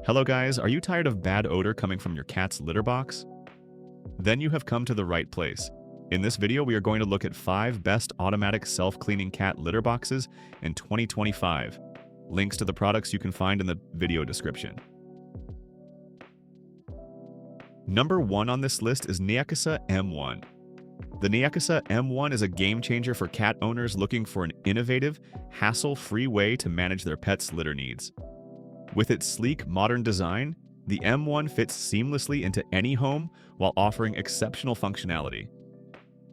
Hello guys, are you tired of bad odor coming from your cat's litter box? Then you have come to the right place. In this video, we are going to look at 5 best automatic self-cleaning cat litter boxes in 2025. Links to the products you can find in the video description. Number 1 on this list is Neakasa M1. The Neakasa M1 is a game changer for cat owners looking for an innovative, hassle-free way to manage their pet's litter needs. With its sleek, modern design, the M1 fits seamlessly into any home while offering exceptional functionality.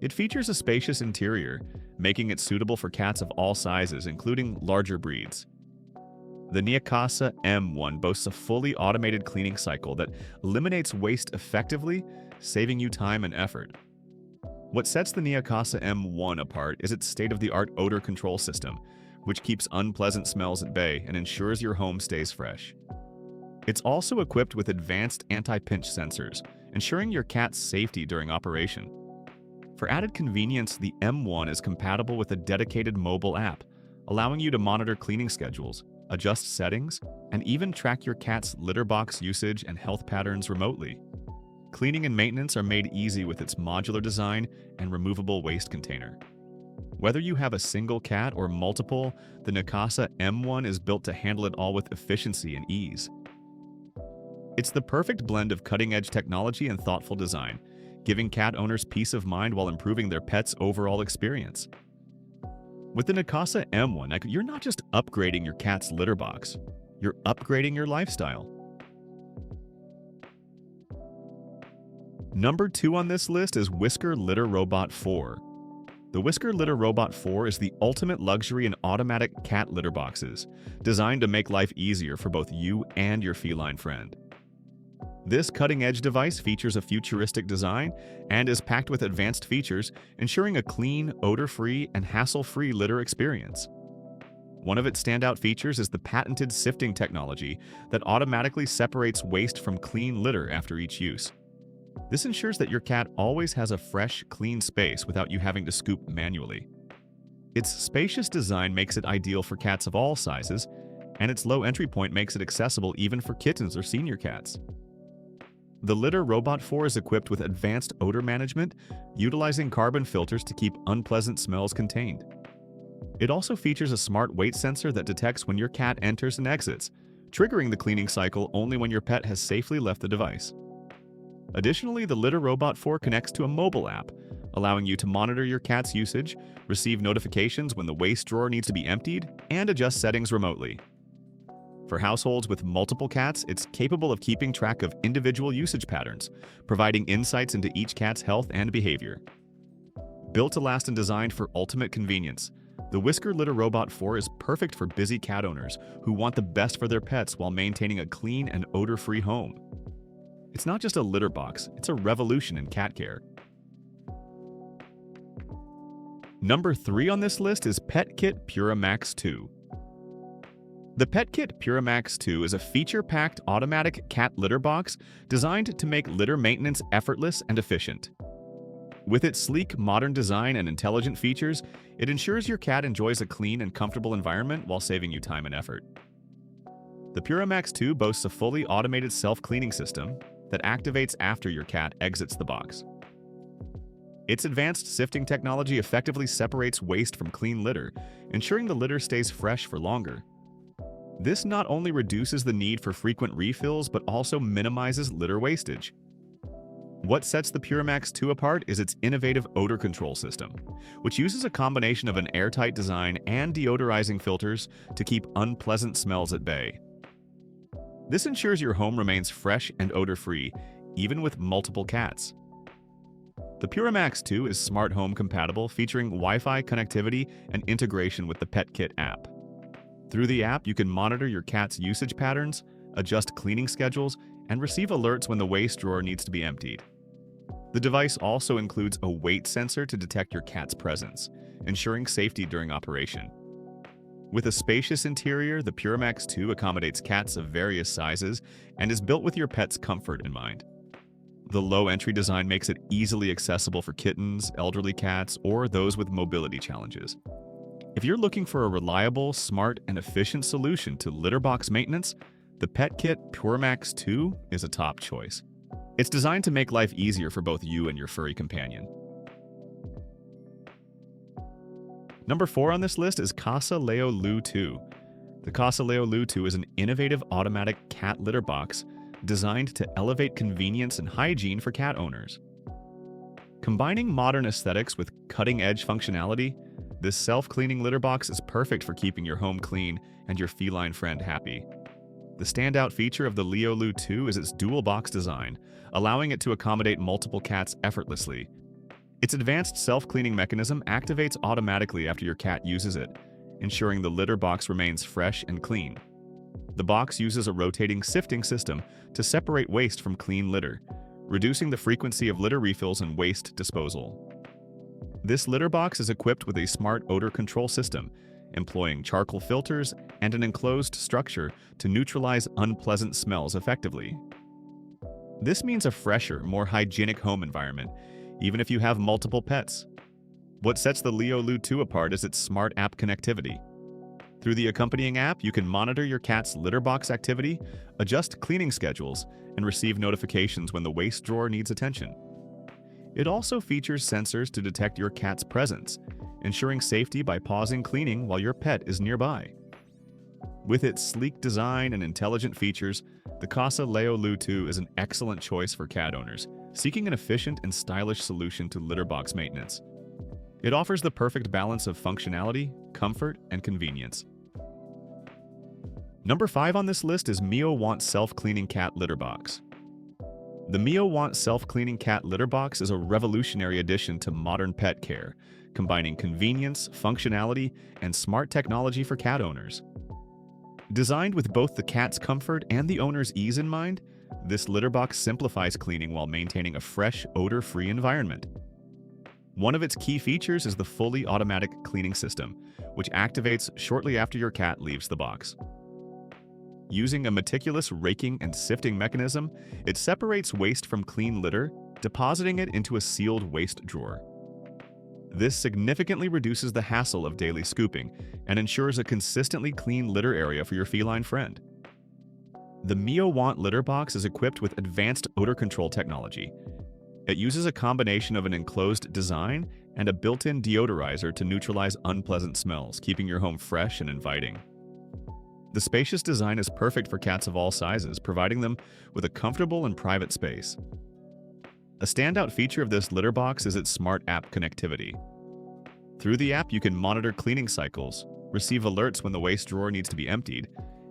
It features a spacious interior, making it suitable for cats of all sizes, including larger breeds. The Neakasa M1 boasts a fully automated cleaning cycle that eliminates waste effectively, saving you time and effort. What sets the Neakasa M1 apart is its state-of-the-art odor control system, which keeps unpleasant smells at bay and ensures your home stays fresh. It's also equipped with advanced anti-pinch sensors, ensuring your cat's safety during operation. For added convenience, the M1 is compatible with a dedicated mobile app, allowing you to monitor cleaning schedules, adjust settings, and even track your cat's litter box usage and health patterns remotely. Cleaning and maintenance are made easy with its modular design and removable waste container. Whether you have a single cat or multiple, the Neakasa M1 is built to handle it all with efficiency and ease. It's the perfect blend of cutting-edge technology and thoughtful design, giving cat owners peace of mind while improving their pet's overall experience. With the Neakasa M1, you're not just upgrading your cat's litter box, you're upgrading your lifestyle. Number 2 on this list is Whisker Litter-Robot 4. The Whisker Litter-Robot 4 is the ultimate luxury in automatic cat litter boxes, designed to make life easier for both you and your feline friend. This cutting-edge device features a futuristic design and is packed with advanced features, ensuring a clean, odor-free, and hassle-free litter experience. One of its standout features is the patented sifting technology that automatically separates waste from clean litter after each use. This ensures that your cat always has a fresh, clean space without you having to scoop manually. Its spacious design makes it ideal for cats of all sizes, and its low entry point makes it accessible even for kittens or senior cats. The Litter-Robot 4 is equipped with advanced odor management, utilizing carbon filters to keep unpleasant smells contained. It also features a smart weight sensor that detects when your cat enters and exits, triggering the cleaning cycle only when your pet has safely left the device. Additionally, the Litter-Robot 4 connects to a mobile app, allowing you to monitor your cat's usage, receive notifications when the waste drawer needs to be emptied, and adjust settings remotely. For households with multiple cats, it's capable of keeping track of individual usage patterns, providing insights into each cat's health and behavior. Built to last and designed for ultimate convenience, the Whisker Litter-Robot 4 is perfect for busy cat owners who want the best for their pets while maintaining a clean and odor-free home. It's not just a litter box, it's a revolution in cat care. Number 3 on this list is PETKIT PuraMax 2. The PETKIT PuraMax 2 is a feature-packed automatic cat litter box designed to make litter maintenance effortless and efficient. With its sleek, modern design and intelligent features, it ensures your cat enjoys a clean and comfortable environment while saving you time and effort. The PuraMax 2 boasts a fully automated self-cleaning system that activates after your cat exits the box. Its advanced sifting technology effectively separates waste from clean litter, ensuring the litter stays fresh for longer. This not only reduces the need for frequent refills, but also minimizes litter wastage. What sets the PuraMax 2 apart is its innovative odor control system, which uses a combination of an airtight design and deodorizing filters to keep unpleasant smells at bay. This ensures your home remains fresh and odor-free, even with multiple cats. The PuraMax 2 is smart home compatible, featuring Wi-Fi connectivity and integration with the PETKIT app. Through the app, you can monitor your cat's usage patterns, adjust cleaning schedules, and receive alerts when the waste drawer needs to be emptied. The device also includes a weight sensor to detect your cat's presence, ensuring safety during operation. With a spacious interior, the PuraMax 2 accommodates cats of various sizes and is built with your pet's comfort in mind. The low-entry design makes it easily accessible for kittens, elderly cats, or those with mobility challenges. If you're looking for a reliable, smart, and efficient solution to litter box maintenance, the PETKIT PuraMax 2 is a top choice. It's designed to make life easier for both you and your furry companion. Number 4 on this list is Casa Leo Loo Too. The Casa Leo Loo Too is an innovative automatic cat litter box designed to elevate convenience and hygiene for cat owners. Combining modern aesthetics with cutting-edge functionality, this self-cleaning litter box is perfect for keeping your home clean and your feline friend happy. The standout feature of the Leo Loo 2 is its dual box design, allowing it to accommodate multiple cats effortlessly. Its advanced self-cleaning mechanism activates automatically after your cat uses it, ensuring the litter box remains fresh and clean. The box uses a rotating sifting system to separate waste from clean litter, reducing the frequency of litter refills and waste disposal. This litter box is equipped with a smart odor control system, employing charcoal filters and an enclosed structure to neutralize unpleasant smells effectively. This means a fresher, more hygienic home environment, even if you have multiple pets. What sets the Leo Loo 2 apart is its smart app connectivity. Through the accompanying app, you can monitor your cat's litter box activity, adjust cleaning schedules, and receive notifications when the waste drawer needs attention. It also features sensors to detect your cat's presence, ensuring safety by pausing cleaning while your pet is nearby. With its sleek design and intelligent features, the Casa Leo Loo 2 is an excellent choice for cat owners seeking an efficient and stylish solution to litter box maintenance. It offers the perfect balance of functionality, comfort, and convenience. Number 5 on this list is MeoWant Self-Cleaning Cat Litter Box. The MeoWant Self-Cleaning Cat Litter Box is a revolutionary addition to modern pet care, combining convenience, functionality, and smart technology for cat owners. Designed with both the cat's comfort and the owner's ease in mind, this litter box simplifies cleaning while maintaining a fresh, odor-free environment. One of its key features is the fully automatic cleaning system, which activates shortly after your cat leaves the box. Using a meticulous raking and sifting mechanism, it separates waste from clean litter, depositing it into a sealed waste drawer. This significantly reduces the hassle of daily scooping and ensures a consistently clean litter area for your feline friend. The MeoWant litter box is equipped with advanced odor control technology. It uses a combination of an enclosed design and a built-in deodorizer to neutralize unpleasant smells, keeping your home fresh and inviting. The spacious design is perfect for cats of all sizes, providing them with a comfortable and private space. A standout feature of this litter box is its smart app connectivity. Through the app, you can monitor cleaning cycles, receive alerts when the waste drawer needs to be emptied,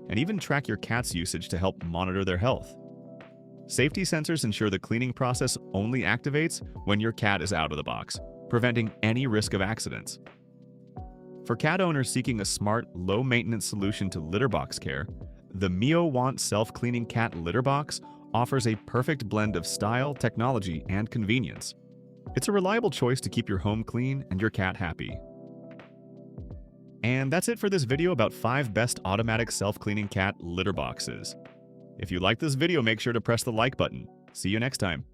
and even track your cat's usage to help monitor their health. Safety sensors ensure the cleaning process only activates when your cat is out of the box, preventing any risk of accidents. For cat owners seeking a smart, low-maintenance solution to litter box care, the MeoWant Self-Cleaning Cat Litter Box offers a perfect blend of style, technology, and convenience. It's a reliable choice to keep your home clean and your cat happy. And that's it for this video about 5 best automatic self-cleaning cat litter boxes. If you like this video, make sure to press the like button. See you next time.